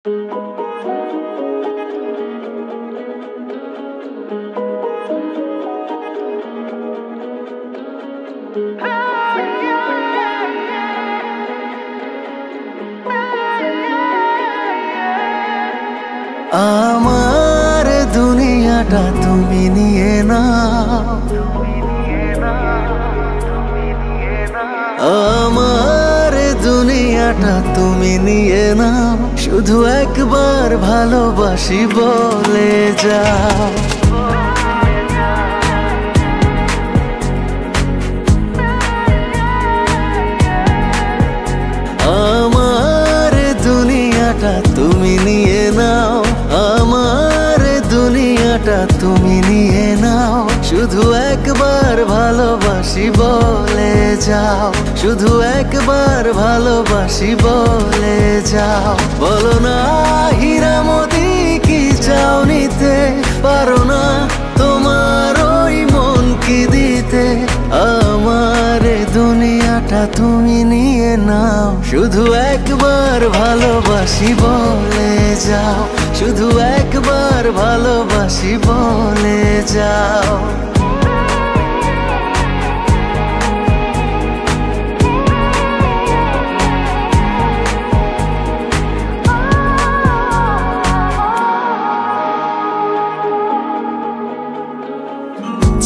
আমার দুনিয়াটা তুমি নিয়ে নাও, আমার দুনিয়াটা তুমি নিয়ে নাও, শুধু একবার ভালোবাসি বলে যাও। আমার দুনিয়াটা তুমি নিয়ে নাও, আমার দুনিয়াটা তুমি নিয়ে নাও, শুধু একবার ভালোবাসি বলে যাও, শুধু একবার ভালোবাসি বলে যাও। বলো না হীরামতি কি চাও নিতে, পারো না তোমার ওই মন কি দিতে। আমার দুনিয়াটা তুমি নিয়ে নাও, শুধু একবার ভালোবাসি বলে যাও, শুধু একবার ভালোবাসি বলে যাও।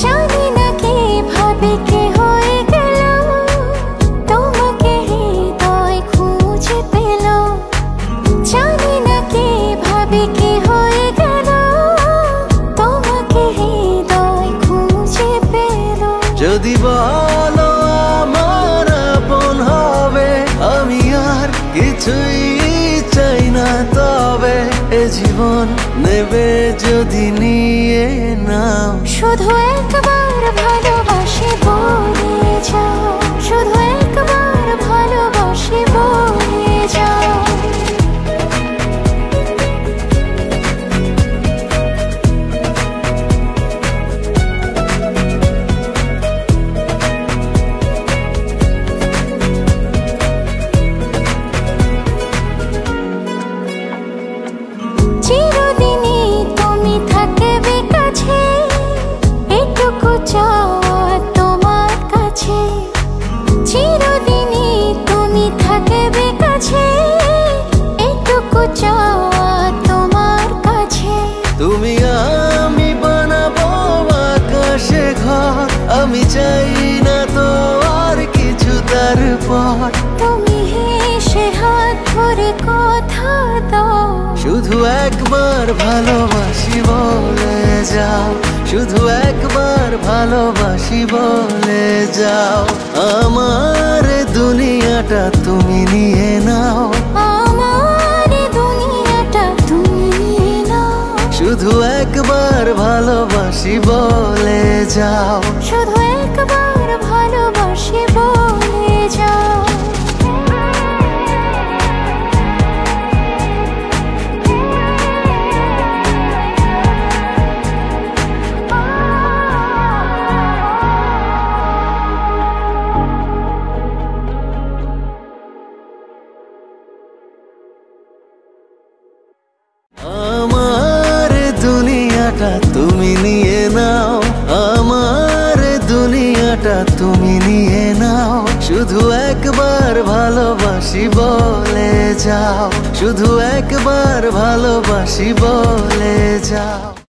জানি না কিভাবে কি হয়ে গেল, তোমাকে হৃদয় খুঁজে পেল। জানি না কিভাবে কি হয়ে গেল, তোমাকে হৃদয় খুঁজে পেল। যদি বলো আমার আপন হবে, আমি আর কিছুই চাই না, তবে এ জীবন নেবে যদি নিয়ে নাও। শুধু একবার ভালোবাসি বলে যাও, শুধু একবার ভালোবাসি বলে যাও। চিরদিনই তুমি থাকবে কাছে, এটুকু চাওয়া তোমার কাছে। চিরদিনই তুমি থাকবে কাছে, এটুকু চাওয়া তোমার কাছে। তুমি আমি বানাবো আকাশে ঘর, আমি চাই না তো আর কিছু তারপর। তুমি হেসে হাত ধরে কথা দাও, শুধু একবার ভালোবাসি বলে যাও, শুধু একবার ভালোবাসি বলে যাও। আমার দুনিয়াটা তুমি নিয়ে নাও, আমার দুনিয়াটা তুমি নিয়ে নাও, শুধু একবার ভালোবাসি বলে যাও, শুধু একবার ভালোবাসি বলে যাও। আমার দুনিয়াটা তুমি নিয়ে নাও, আমার দুনিয়াটা তুমি নিয়ে নাও, শুধু একবার ভালোবাসি বলে যাও, শুধু একবার ভালোবাসি বলে যাও।